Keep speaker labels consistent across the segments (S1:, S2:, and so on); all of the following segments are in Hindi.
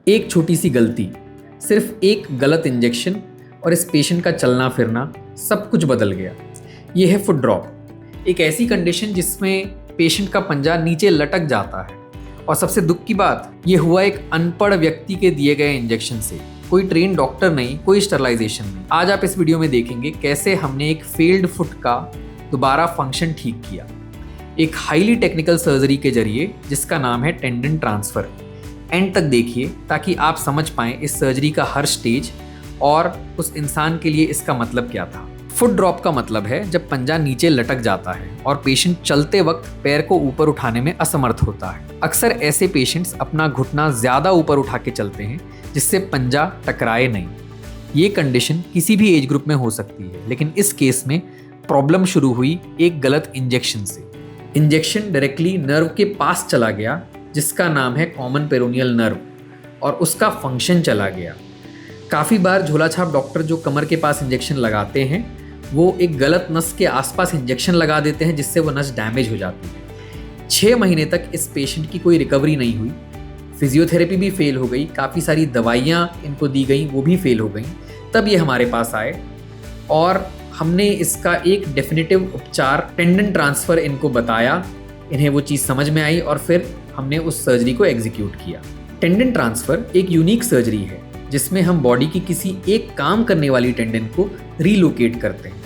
S1: एक छोटी सी गलती, सिर्फ एक गलत इंजेक्शन और इस पेशेंट का चलना फिरना सब कुछ बदल गया। ये है फुट ड्रॉप, एक ऐसी कंडीशन जिसमें पेशेंट का पंजा नीचे लटक जाता है। और सबसे दुख की बात, ये हुआ एक अनपढ़ व्यक्ति के दिए गए इंजेक्शन से। कोई ट्रेन डॉक्टर नहीं, कोई स्टरलाइजेशन नहीं। आज आप इस वीडियो में देखेंगे कैसे हमने एक फेल्ड फुट का दोबारा फंक्शन ठीक किया, एक हाईली टेक्निकल सर्जरी के जरिए जिसका नाम है टेंडन ट्रांसफर। एंड तक देखिए ताकि आप समझ पाएं इस सर्जरी का हर स्टेज और उस इंसान के लिए इसका मतलब क्या था। फुट ड्रॉप का मतलब है जब पंजा नीचे लटक जाता है और पेशेंट चलते वक्त पैर को ऊपर उठाने में असमर्थ होता है। अक्सर ऐसे पेशेंट्स अपना घुटना ज़्यादा ऊपर उठा के चलते हैं जिससे पंजा टकराए नहीं। ये कंडीशन किसी भी एज ग्रुप में हो सकती है, लेकिन इस केस में प्रॉब्लम शुरू हुई एक गलत इंजेक्शन से। इंजेक्शन डायरेक्टली नर्व के पास चला गया जिसका नाम है कॉमन पेरोनियल नर्व, और उसका फंक्शन चला गया। काफ़ी बार झोला छाप डॉक्टर जो कमर के पास इंजेक्शन लगाते हैं वो एक गलत नस के आसपास इंजेक्शन लगा देते हैं जिससे वो नस डैमेज हो जाती है। 6 महीने तक इस पेशेंट की कोई रिकवरी नहीं हुई। फिजियोथेरेपी भी फेल हो गई, काफ़ी सारी दवाइयाँ इनको दी गई, वो भी फेल हो गई। तब ये हमारे पास आए और हमने इसका एक डेफिनेटिव उपचार टेंडन ट्रांसफ़र इनको बताया। इन्हें वो चीज़ समझ में आई और फिर हमने उस सर्जरी को एग्जीक्यूट किया। टेंडन ट्रांसफ़र एक यूनिक सर्जरी है जिसमें हम बॉडी की किसी एक काम करने वाली टेंडन को रीलोकेट करते हैं।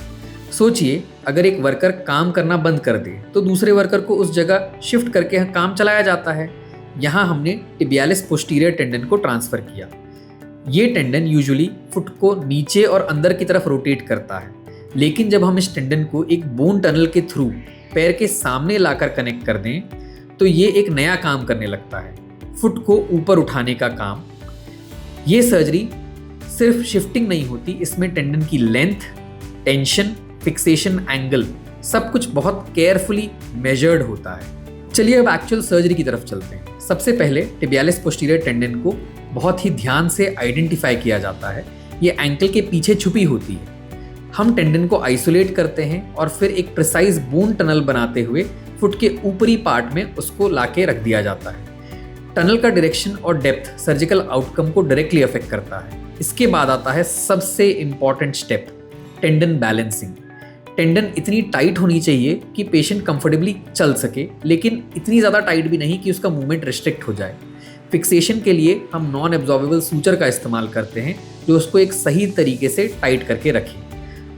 S1: सोचिए, अगर एक वर्कर काम करना बंद कर दे तो दूसरे वर्कर को उस जगह शिफ्ट करके काम चलाया जाता है। यहाँ हमने टिबियालिस पोस्टीरियर टेंडन को ट्रांसफ़र किया। ये टेंडन यूजुअली फुट को नीचे और अंदर की तरफ रोटेट करता है, लेकिन जब हम इस टेंडन को एक बोन टनल के थ्रू पैर के सामने लाकर कनेक्ट कर दें तो ये एक नया काम करने लगता है, फुट को ऊपर उठाने का काम। ये सर्जरी सिर्फ शिफ्टिंग नहीं होती, इसमें टेंडन की लेंथ, टेंशन, फिक्सेशन, एंगल सब कुछ बहुत केयरफुली मेजर्ड होता है। चलिए अब एक्चुअल सर्जरी की तरफ चलते हैं। सबसे पहले टिबियालिस पोस्टीरियर टेंडन को बहुत ही ध्यान से आइडेंटिफाई किया जाता है। ये एंकल के पीछे छुपी होती है। हम टेंडन को आइसोलेट करते हैं और फिर एक प्रिसाइज बोन टनल बनाते हुए फुट के ऊपरी पार्ट में उसको लाके रख दिया जाता है। टनल का डायरेक्शन और डेप्थ सर्जिकल आउटकम को डायरेक्टली अफेक्ट करता है। इसके बाद आता है सबसे important step, tendon balancing. Tendon इतनी टाइट होनी चाहिए कि पेशेंट कंफर्टेबली चल सके, लेकिन इतनी ज़्यादा टाइट भी नहीं कि उसका मूवमेंट रिस्ट्रिक्ट हो जाए। फिक्सेशन के लिए हम नॉन एब्जॉर्बेबल सूचर का इस्तेमाल करते हैं जो उसको एक सही तरीके से टाइट करके रखे।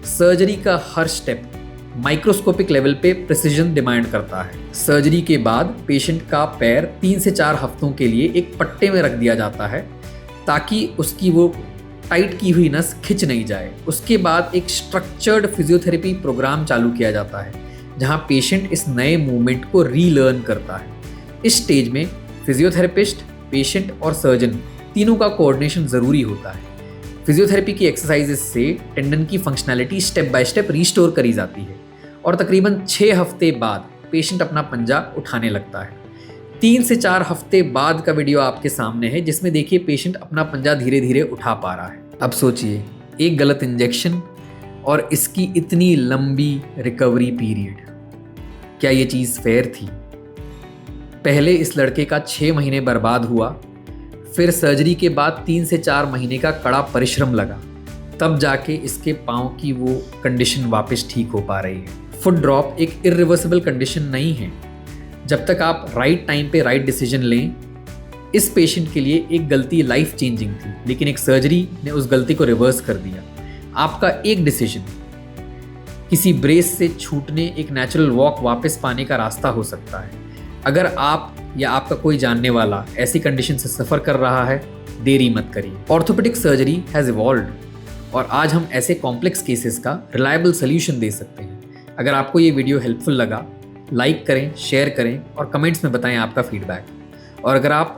S1: सर्जरी का हर स्टेप माइक्रोस्कोपिक लेवल पे प्रिसीजन डिमांड करता है। सर्जरी के बाद पेशेंट का पैर 3 से 4 हफ्तों के लिए एक पट्टे में रख दिया जाता है ताकि उसकी वो टाइट की हुई नस खिंच नहीं जाए। उसके बाद एक स्ट्रक्चर्ड फिजियोथेरेपी प्रोग्राम चालू किया जाता है जहां पेशेंट इस नए मूवमेंट को रीलर्न करता है। इस स्टेज में फिजियोथेरेपिस्ट, पेशेंट और सर्जन तीनों का कोऑर्डिनेशन ज़रूरी होता है। फिजियोथेरेपी की एक्सरसाइजेस से टेंडन की functionality step by step restore करी जाती है और तकरीबन 6 हफ्ते बाद पेशेंट अपना पंजा उठाने लगता है। 3 से 4 हफ्ते बाद का वीडियो आपके सामने है जिसमें देखिए पेशेंट अपना पंजा धीरे धीरे उठा पा रहा है। अब सोचिए, एक गलत इंजेक्शन और इसकी इतनी लंबी रिकवरी पीरियड, क्या ये चीज़ फेयर थी? पहले इस लड़के का 6 महीने बर्बाद हुआ, फिर सर्जरी के बाद 3 से 4 महीने का कड़ा परिश्रम लगा, तब जाके इसके पाँव की वो कंडीशन वापस ठीक हो पा रही है। फुट ड्रॉप एक इरिवर्सिबल कंडीशन नहीं है। जब तक आप राइट टाइम पे राइट डिसीजन लें, इस पेशेंट के लिए एक गलती लाइफ चेंजिंग थी, लेकिन एक सर्जरी ने उस गलती को रिवर्स कर दिया। आपका एक डिसीजन किसी ब्रेस से छूटने, एक नेचुरल वॉक वापस पाने का रास्ता हो सकता है। अगर आप या आपका कोई जानने वाला ऐसी कंडीशन से सफ़र कर रहा है, देरी मत करिए। ऑर्थोपेडिक सर्जरी हैज़ इवॉल्व्ड और आज हम ऐसे कॉम्प्लेक्स केसेस का रिलायबल सोल्यूशन दे सकते हैं। अगर आपको ये वीडियो हेल्पफुल लगा, लाइक करें, शेयर करें और कमेंट्स में बताएं आपका फीडबैक। और अगर आप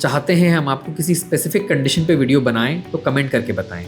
S1: चाहते हैं हम आपको किसी स्पेसिफिक कंडीशन पे वीडियो बनाएं तो कमेंट करके बताएं।